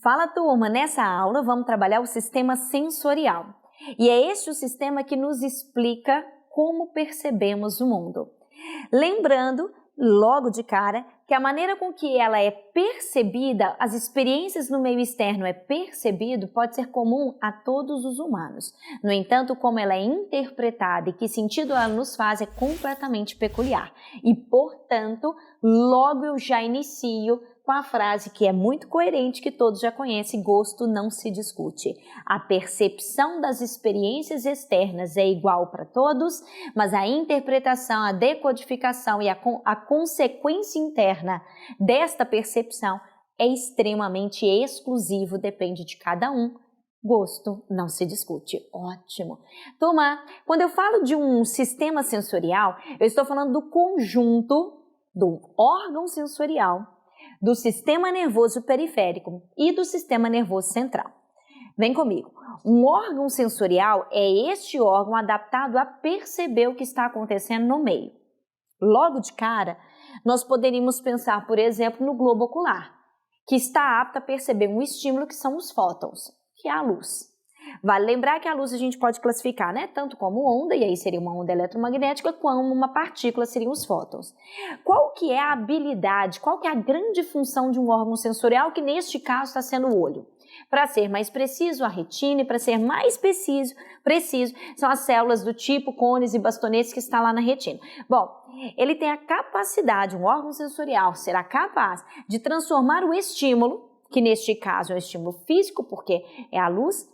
Fala, turma! Nessa aula vamos trabalhar o sistema sensorial. E é este o sistema que nos explica como percebemos o mundo. Lembrando, logo de cara, que a maneira com que ela é percebida, as experiências no meio externo é percebido, pode ser comum a todos os humanos. No entanto, como ela é interpretada e que sentido ela nos faz é completamente peculiar. E, portanto, logo eu já inicio com a frase que é muito coerente, que todos já conhecem: gosto não se discute. A percepção das experiências externas é igual para todos, mas a interpretação, a decodificação e a consequência interna desta percepção é extremamente exclusivo, depende de cada um. Gosto não se discute. Ótimo. Turma, quando eu falo de um sistema sensorial, eu estou falando do conjunto do órgão sensorial, do sistema nervoso periférico e do sistema nervoso central. Vem comigo. Um órgão sensorial é este órgão adaptado a perceber o que está acontecendo no meio. Logo de cara, nós poderíamos pensar, por exemplo, no globo ocular, que está apto a perceber um estímulo que são os fótons, que é a luz. Vale lembrar que a luz a gente pode classificar, né? Tanto como onda, e aí seria uma onda eletromagnética, como uma partícula, seriam os fótons. Qual que é a habilidade, qual que é a grande função de um órgão sensorial, que neste caso está sendo o olho? Para ser mais preciso, a retina, e para ser mais preciso, são as células do tipo cones e bastonetes que está lá na retina. Bom, ele tem a capacidade, um órgão sensorial será capaz de transformar o estímulo, que neste caso é um estímulo físico, porque é a luz,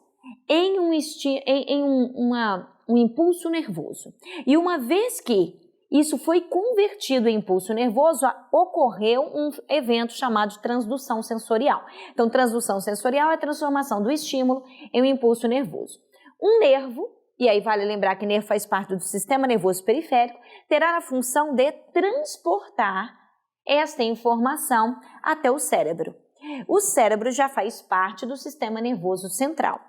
em um impulso nervoso. E uma vez que isso foi convertido em impulso nervoso, ocorreu um evento chamado de transdução sensorial. Então, transdução sensorial é a transformação do estímulo em um impulso nervoso. Um nervo, e aí vale lembrar que nervo faz parte do sistema nervoso periférico, terá a função de transportar esta informação até o cérebro. O cérebro já faz parte do sistema nervoso central.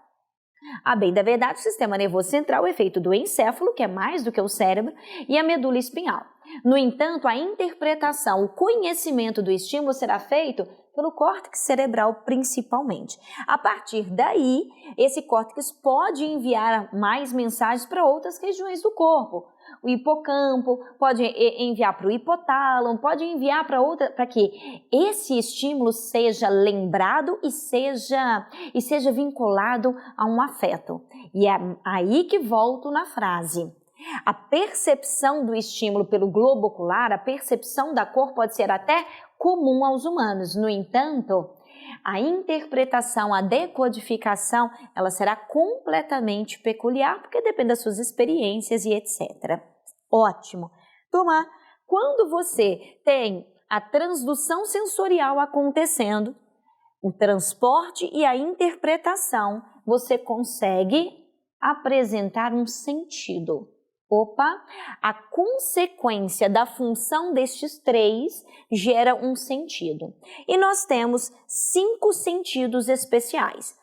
A bem da verdade, o sistema nervoso central é feito do encéfalo, que é mais do que o cérebro, e a medula espinhal. No entanto, a interpretação, o conhecimento do estímulo será feito pelo córtex cerebral principalmente. A partir daí, esse córtex pode enviar mais mensagens para outras regiões do corpo. O hipocampo pode enviar para o hipotálamo, pode enviar para que esse estímulo seja lembrado e seja vinculado a um afeto. E é aí que volto na frase. A percepção do estímulo pelo globo ocular, a percepção da cor pode ser até comum aos humanos. No entanto, a interpretação, a decodificação, ela será completamente peculiar, porque depende das suas experiências e etc. Ótimo. Turma, quando você tem a transdução sensorial acontecendo, o transporte e a interpretação, você consegue apresentar um sentido. Opa, a consequência da função destes três gera um sentido. E nós temos 5 sentidos especiais.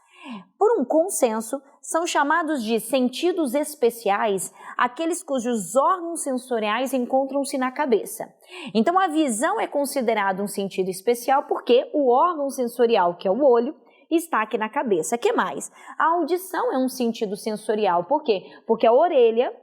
Por um consenso, são chamados de sentidos especiais aqueles cujos órgãos sensoriais encontram-se na cabeça. Então, a visão é considerada um sentido especial porque o órgão sensorial, que é o olho, está aqui na cabeça. O que mais? A audição é um sentido sensorial. Por quê? Porque a orelha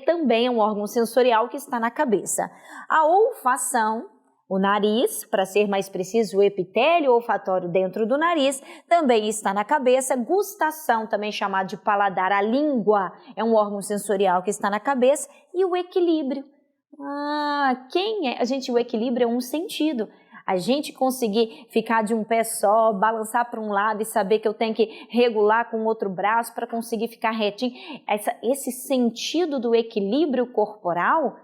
também é um órgão sensorial que está na cabeça. A olfação, o nariz, para ser mais preciso, o epitélio olfatório dentro do nariz, também está na cabeça. Gustação, também chamado de paladar, a língua é um órgão sensorial que está na cabeça. E o equilíbrio. O equilíbrio é um sentido. A gente conseguir ficar de um pé só, balançar para um lado e saber que eu tenho que regular com o outro braço para conseguir ficar retinho. Esse sentido do equilíbrio corporal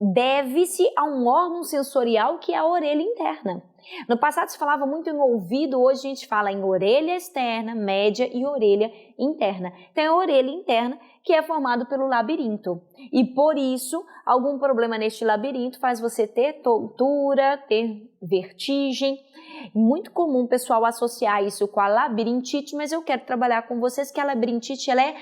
deve-se a um órgão sensorial que é a orelha interna. No passado se falava muito em ouvido, hoje a gente fala em orelha externa, média e orelha interna. Então é a orelha interna que é formado pelo labirinto. E por isso, algum problema neste labirinto faz você ter tontura, ter vertigem. Muito comum o pessoal associar isso com a labirintite, mas eu quero trabalhar com vocês que a labirintite ela é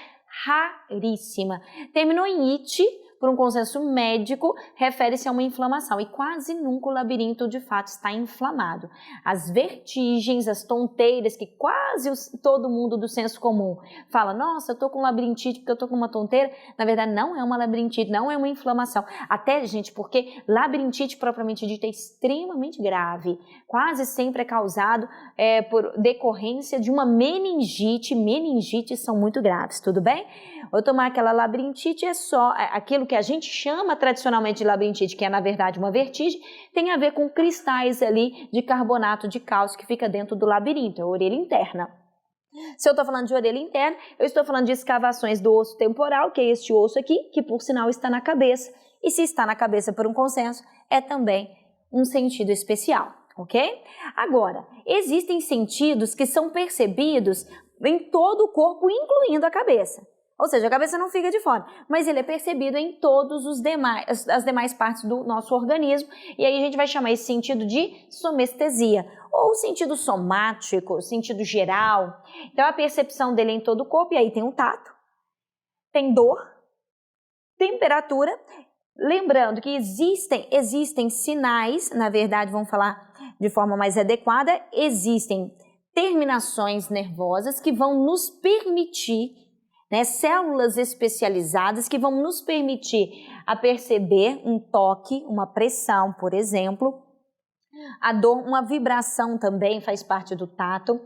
raríssima. Terminou em ite, por um consenso médico, refere-se a uma inflamação e quase nunca o labirinto de fato está inflamado. As vertigens, as tonteiras, que quase todo mundo do senso comum fala, nossa, eu tô com labirintite porque eu tô com uma tonteira, na verdade não é uma labirintite, não é uma inflamação. Até, gente, porque labirintite propriamente dita é extremamente grave, quase sempre é causado por decorrência de uma meningites são muito graves, tudo bem? Ou tomar aquela labirintite é só aquilo que a gente chama tradicionalmente de labirintite, que é na verdade uma vertigem, tem a ver com cristais ali de carbonato de cálcio que fica dentro do labirinto, é a orelha interna. Se eu estou falando de orelha interna, eu estou falando de escavações do osso temporal, que é este osso aqui, que por sinal está na cabeça, e se está na cabeça por um consenso, é também um sentido especial, ok? Agora, existem sentidos que são percebidos em todo o corpo, incluindo a cabeça. Ou seja, a cabeça não fica de fora, mas ele é percebido em todos as demais partes do nosso organismo, e aí a gente vai chamar esse sentido de somestesia, ou sentido somático, sentido geral. Então a percepção dele é em todo o corpo, e aí tem o tato, tem dor, temperatura. Lembrando que existem sinais, na verdade, vamos falar de forma mais adequada, existem terminações nervosas que vão nos permitir, células especializadas que vão nos permitir a perceber um toque, uma pressão, por exemplo. A dor, uma vibração também faz parte do tato.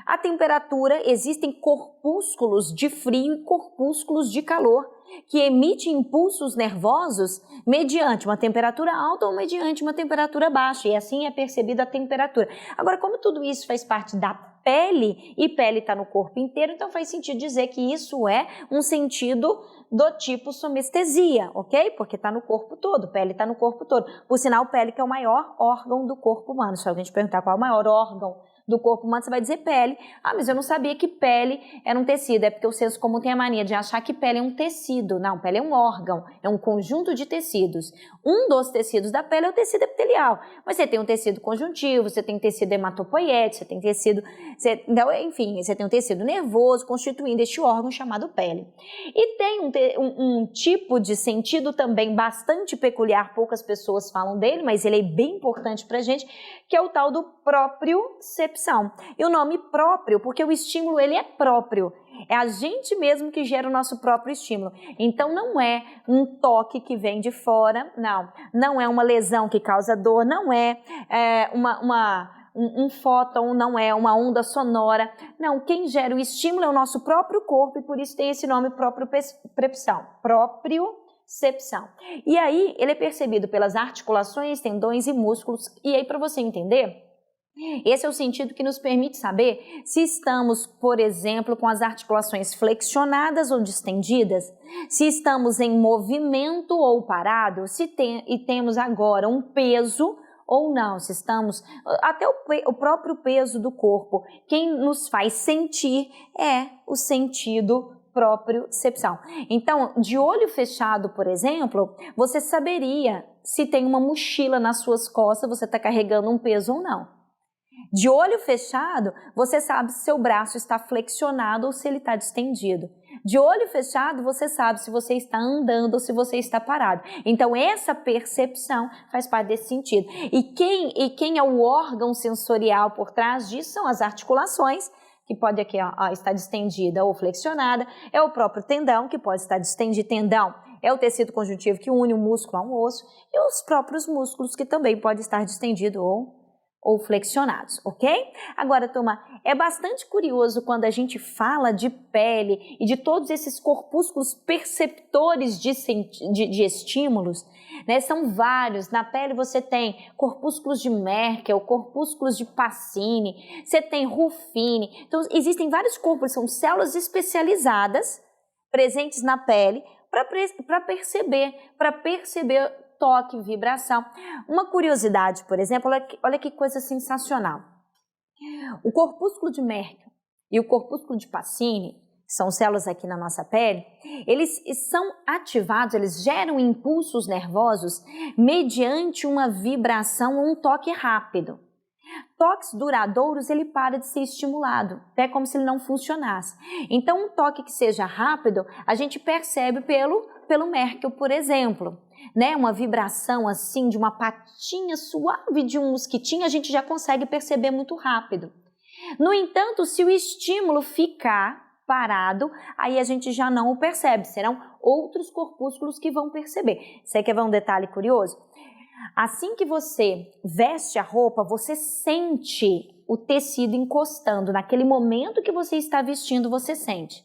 A temperatura, existem corpúsculos de frio e corpúsculos de calor que emitem impulsos nervosos mediante uma temperatura alta ou mediante uma temperatura baixa, e assim é percebida a temperatura. Agora, como tudo isso faz parte da pele, e pele está no corpo inteiro, então faz sentido dizer que isso é um sentido do tipo somestesia, ok? Porque está no corpo todo, pele está no corpo todo. Por sinal, pele que é o maior órgão do corpo humano. Se alguém te perguntar qual é o maior órgão do corpo humano, você vai dizer pele. Ah, mas eu não sabia que pele era um tecido. É porque o senso comum tem a mania de achar que pele é um tecido. Não, pele é um órgão, é um conjunto de tecidos. Um dos tecidos da pele é o tecido epitelial. Mas você tem um tecido conjuntivo, você tem tecido hematopoiético, você tem tecido... Então, enfim, você tem um tecido nervoso constituindo este órgão chamado pele. E tem um tipo de sentido também bastante peculiar, poucas pessoas falam dele, mas ele é bem importante pra gente, que é o tal do propriocepção. E o nome próprio, porque o estímulo ele é próprio. É a gente mesmo que gera o nosso próprio estímulo. Então não é um toque que vem de fora, não é uma lesão que causa dor, não é um fóton, não é uma onda sonora. Não, quem gera o estímulo é o nosso próprio corpo e por isso tem esse nome propriocepção. E aí ele é percebido pelas articulações, tendões e músculos. E aí para você entender, esse é o sentido que nos permite saber se estamos, por exemplo, com as articulações flexionadas ou distendidas, se estamos em movimento ou parado, e temos agora um peso ou não, se estamos... Até o próprio peso do corpo, quem nos faz sentir é o sentido propriocepção. Então, de olho fechado, por exemplo, você saberia se tem uma mochila nas suas costas, você está carregando um peso ou não. De olho fechado, você sabe se seu braço está flexionado ou se ele está distendido. De olho fechado, você sabe se você está andando ou se você está parado. Então, essa percepção faz parte desse sentido. E quem é o órgão sensorial por trás disso são as articulações, que pode aqui estar distendida ou flexionada, é o próprio tendão, que pode estar distendido, tendão é o tecido conjuntivo que une o músculo a um osso, e os próprios músculos, que também podem estar distendidos ou flexionados, ok? Agora, turma, é bastante curioso quando a gente fala de pele e de todos esses corpúsculos perceptores de estímulos, são vários. Na pele você tem corpúsculos de Merkel, corpúsculos de Pacini, você tem Ruffini. Então, existem vários corpos, são células especializadas presentes na pele para perceber toque, vibração. Uma curiosidade, por exemplo, olha que coisa sensacional. O corpúsculo de Merkel e o corpúsculo de Pacini, que são células aqui na nossa pele, eles são ativados, eles geram impulsos nervosos mediante uma vibração ou um toque rápido. Toques duradouros, ele para de ser estimulado, é como se ele não funcionasse. Então, um toque que seja rápido, a gente percebe pelo Merkel, por exemplo, né? Uma vibração assim de uma patinha suave de um mosquitinho, a gente já consegue perceber muito rápido. No entanto, se o estímulo ficar parado, aí a gente já não o percebe, serão outros corpúsculos que vão perceber. Você quer ver um detalhe curioso? Assim que você veste a roupa, você sente o tecido encostando. Naquele momento que você está vestindo, você sente.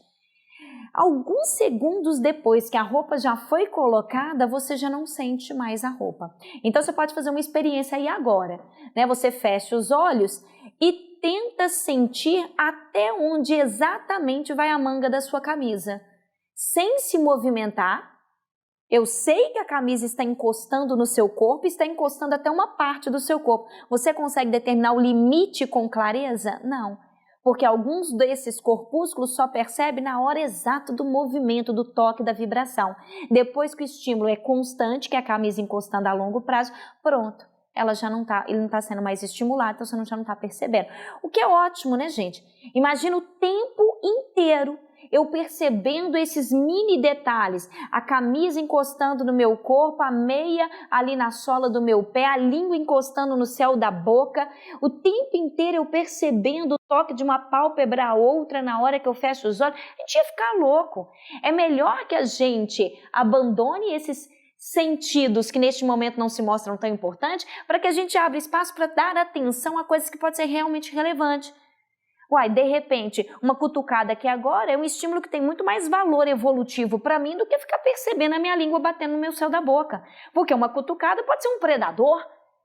Alguns segundos depois que a roupa já foi colocada, você já não sente mais a roupa. Então, você pode fazer uma experiência aí agora, né? Você fecha os olhos e tenta sentir até onde exatamente vai a manga da sua camisa. Sem se movimentar. Eu sei que a camisa está encostando no seu corpo, está encostando até uma parte do seu corpo. Você consegue determinar o limite com clareza? Não. Porque alguns desses corpúsculos só percebem na hora exata do movimento, do toque, da vibração. Depois que o estímulo é constante, que é a camisa encostando a longo prazo, pronto, ele não está sendo mais estimulado, então você já não está percebendo. O que é ótimo, né, gente? Imagina o tempo inteiro eu percebendo esses mini detalhes, a camisa encostando no meu corpo, a meia ali na sola do meu pé, a língua encostando no céu da boca, o tempo inteiro eu percebendo o toque de uma pálpebra a outra na hora que eu fecho os olhos, a gente ia ficar louco. É melhor que a gente abandone esses sentidos que neste momento não se mostram tão importantes, para que a gente abra espaço para dar atenção a coisas que podem ser realmente relevantes. Uai, de repente, uma cutucada aqui agora é um estímulo que tem muito mais valor evolutivo para mim do que ficar percebendo a minha língua batendo no meu céu da boca. Porque uma cutucada pode ser um predador,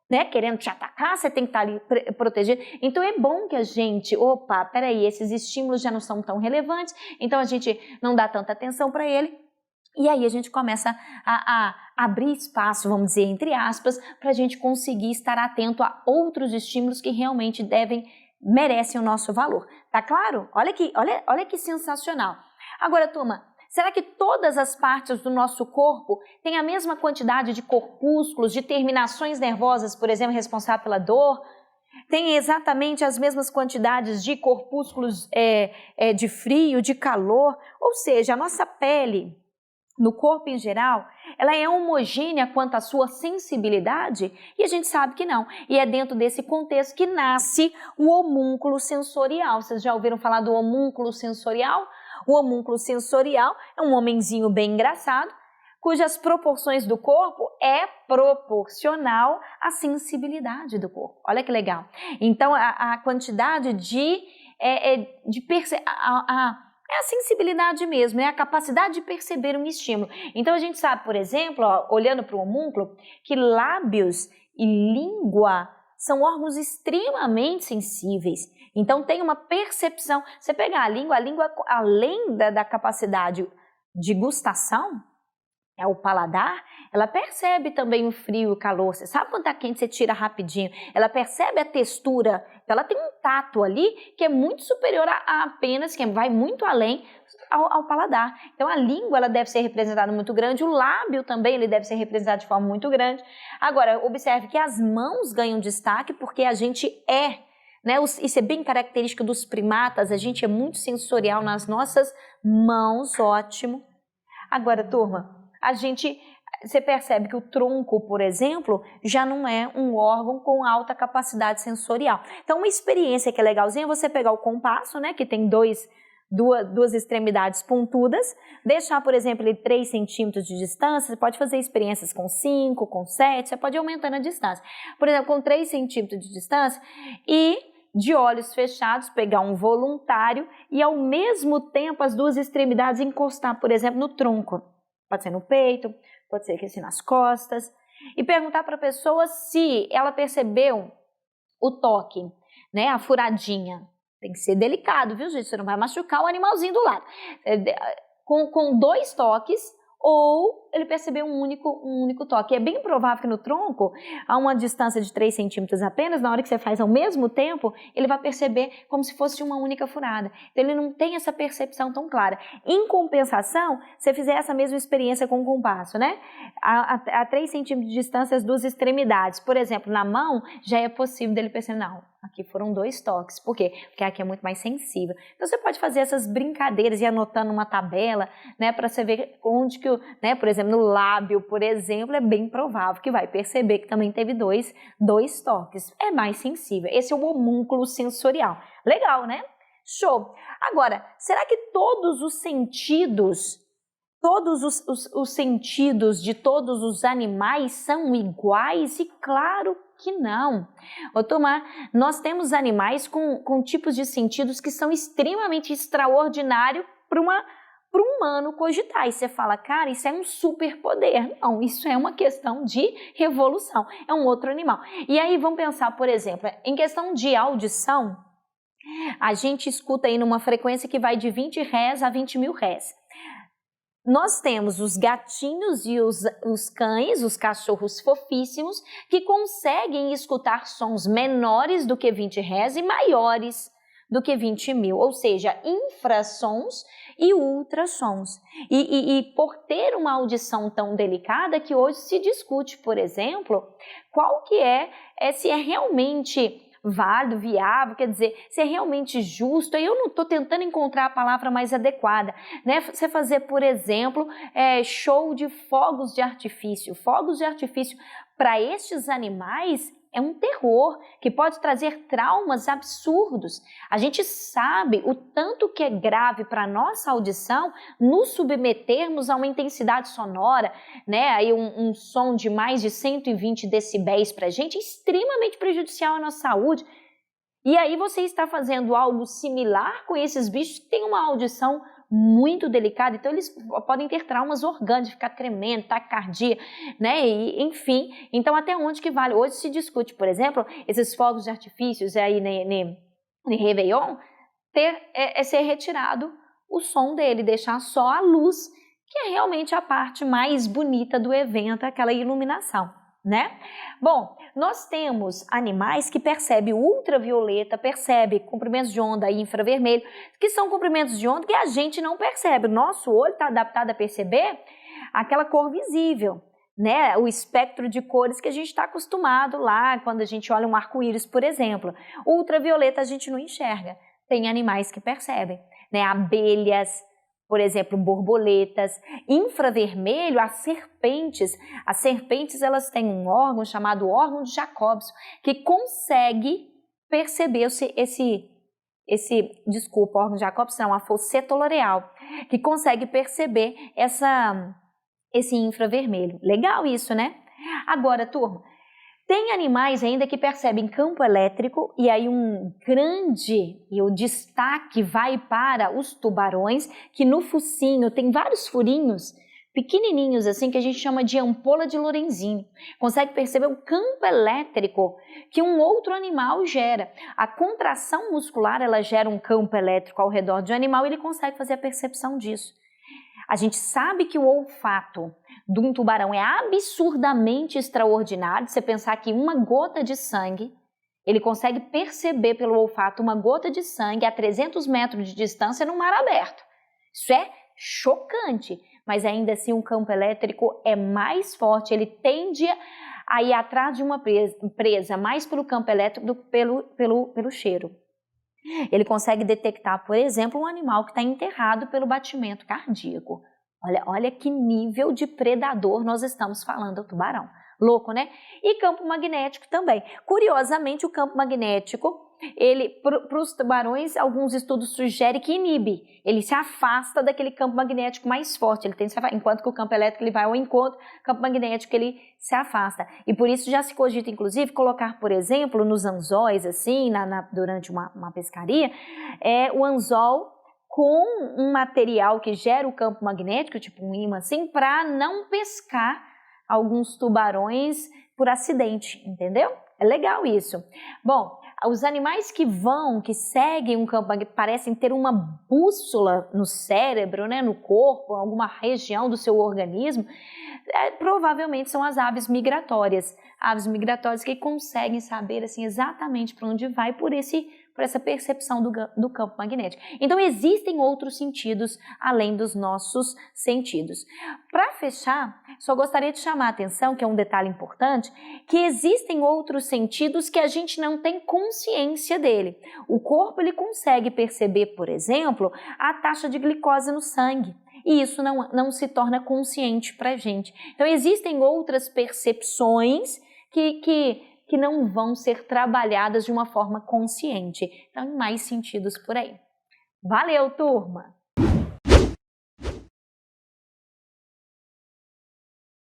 né, querendo te atacar, você tem que estar ali protegido. Então é bom que a gente, peraí, esses estímulos já não são tão relevantes, então a gente não dá tanta atenção para ele. E aí a gente começa a abrir espaço, vamos dizer, entre aspas, para a gente conseguir estar atento a outros estímulos que realmente merecem o nosso valor. Tá claro? Olha que sensacional. Agora, turma, será que todas as partes do nosso corpo têm a mesma quantidade de corpúsculos, de terminações nervosas, por exemplo, responsável pela dor? Tem exatamente as mesmas quantidades de corpúsculos de frio, de calor? Ou seja, a nossa pele, no corpo em geral, ela é homogênea quanto à sua sensibilidade? E a gente sabe que não. E é dentro desse contexto que nasce o homúnculo sensorial. Vocês já ouviram falar do homúnculo sensorial? O homúnculo sensorial é um homenzinho bem engraçado, cujas proporções do corpo é proporcional à sensibilidade do corpo. Olha que legal. Então, a quantidade é a sensibilidade mesmo, é a capacidade de perceber um estímulo. Então a gente sabe, por exemplo, olhando para o homúnculo, que lábios e língua são órgãos extremamente sensíveis. Então tem uma percepção. Você pega a língua além da capacidade de gustação, o paladar, ela percebe também o frio e o calor. Você sabe quando está quente, você tira rapidinho. Ela percebe a textura. Então, ela tem um tato ali que é muito superior a apenas, que vai muito além ao paladar. Então, a língua ela deve ser representada muito grande, o lábio também ele deve ser representado de forma muito grande. Agora, observe que as mãos ganham destaque porque a gente né? Isso é bem característico dos primatas, a gente é muito sensorial nas nossas mãos, ótimo. Agora, turma, você percebe que o tronco, por exemplo, já não é um órgão com alta capacidade sensorial. Então, uma experiência que é legalzinha é você pegar o compasso, né, que tem duas extremidades pontudas, deixar, por exemplo, ele 3 centímetros de distância, você pode fazer experiências com 5, com 7, você pode ir aumentando a distância. Por exemplo, com 3 centímetros de distância e de olhos fechados, pegar um voluntário e ao mesmo tempo as duas extremidades encostar, por exemplo, no tronco. Pode ser no peito, pode ser aqui assim nas costas. E perguntar para a pessoa se ela percebeu o toque, né? A furadinha. Tem que ser delicado, viu, gente? Você não vai machucar o animalzinho do lado. Com 2 toques, ou ele percebeu um único toque. É bem provável que no tronco, a uma distância de 3 centímetros apenas, na hora que você faz ao mesmo tempo, ele vai perceber como se fosse uma única furada. Então, ele não tem essa percepção tão clara. Em compensação, você fizer essa mesma experiência com o compasso, né? A 3 centímetros de distância, as duas extremidades. Por exemplo, na mão, já é possível dele perceber, não, aqui foram 2 toques. Por quê? Porque aqui é muito mais sensível. Então você pode fazer essas brincadeiras e anotando uma tabela, né, para você ver onde que, né, por exemplo, no lábio, por exemplo, é bem provável que vai perceber que também teve dois toques. É mais sensível. Esse é o homúnculo sensorial. Legal, né? Show! Agora, será que todos os sentidos de todos os animais são iguais? E claro que não. Ô, Tomar, nós temos animais com tipos de sentidos que são extremamente extraordinários para um humano cogitar. E você fala, cara, isso é um superpoder. Não, isso é uma questão de evolução. É um outro animal. E aí vamos pensar, por exemplo, em questão de audição, a gente escuta aí numa frequência que vai de 20 Hz a 20 mil Hz. Nós temos os gatinhos e os cães, os cachorros fofíssimos, que conseguem escutar sons menores do que 20 Hz e maiores do que 20 mil, ou seja, infrassons e ultrassons. E por ter uma audição tão delicada que hoje se discute, por exemplo, qual que se é realmente válido, viável, quer dizer, se é realmente justo. Aí eu não estou tentando encontrar a palavra mais adequada, né? Você fazer, por exemplo, show de fogos de artifício. Fogos de artifício para estes animais é um terror que pode trazer traumas absurdos. A gente sabe o tanto que é grave para a nossa audição nos submetermos a uma intensidade sonora, né? Aí um som de mais de 120 decibéis para a gente é extremamente prejudicial à nossa saúde. E aí você está fazendo algo similar com esses bichos que têm uma audição muito delicada, então eles podem ter traumas orgânicos, ficar tremendo, taquicardia, né? E, enfim, então até onde que vale? Hoje se discute, por exemplo, esses fogos de artifícios aí no Réveillon, ser retirado o som dele, deixar só a luz, que é realmente a parte mais bonita do evento, aquela iluminação, né? Bom, nós temos animais que percebem ultravioleta, percebem comprimentos de onda infravermelho, que são comprimentos de onda que a gente não percebe. O nosso olho está adaptado a perceber aquela cor visível, né? O espectro de cores que a gente está acostumado lá, quando a gente olha um arco-íris, por exemplo. Ultravioleta a gente não enxerga. Tem animais que percebem, né? Abelhas, por exemplo, borboletas. Infravermelho, as serpentes. As serpentes, elas têm um órgão chamado órgão de Jacobson, que consegue perceber órgão de Jacobson não, a fosseta loreal, que consegue perceber esse infravermelho. Legal isso, né? Agora, turma, tem animais ainda que percebem campo elétrico, e aí o destaque vai para os tubarões, que no focinho tem vários furinhos pequenininhos assim, que a gente chama de ampola de Lorenzini. Consegue perceber o campo elétrico que um outro animal gera. A contração muscular, ela gera um campo elétrico ao redor de um animal e ele consegue fazer a percepção disso. A gente sabe que o olfato de um tubarão é absurdamente extraordinário. Você pensar que uma gota de sangue, ele consegue perceber pelo olfato uma gota de sangue a 300 metros de distância no mar aberto. Isso é chocante, mas ainda assim o campo elétrico é mais forte, ele tende a ir atrás de uma presa mais pelo campo elétrico do que pelo cheiro. Ele consegue detectar, por exemplo, um animal que está enterrado pelo batimento cardíaco. Olha que nível de predador nós estamos falando, o tubarão. Louco, né? E campo magnético também. Curiosamente, o campo magnético, para os tubarões, alguns estudos sugerem que inibe. Ele se afasta daquele campo magnético mais forte. Ele tem que se afastar, enquanto que o campo elétrico ele vai ao encontro, o campo magnético ele se afasta. E por isso já se cogita, inclusive, colocar, por exemplo, nos anzóis, assim, durante uma pescaria, o anzol com um material que gera o campo magnético, tipo um ímã, assim, para não pescar alguns tubarões por acidente, entendeu? É legal isso. Bom, os animais que seguem um campo magnético, parecem ter uma bússola no cérebro, né, no corpo, alguma região do seu organismo, provavelmente são as aves migratórias. Aves migratórias que conseguem saber assim, exatamente para onde vai por essa percepção do campo magnético. Então, existem outros sentidos além dos nossos sentidos. Para fechar, só gostaria de chamar a atenção, que é um detalhe importante, verdade que existem outros sentidos que a gente não tem consciência dele. O corpo ele consegue perceber, por exemplo, a taxa de glicose no sangue. E isso não se torna consciente para a gente. Então, existem outras percepções que não vão ser trabalhadas de uma forma consciente. Então, mais sentidos por aí. Valeu, turma!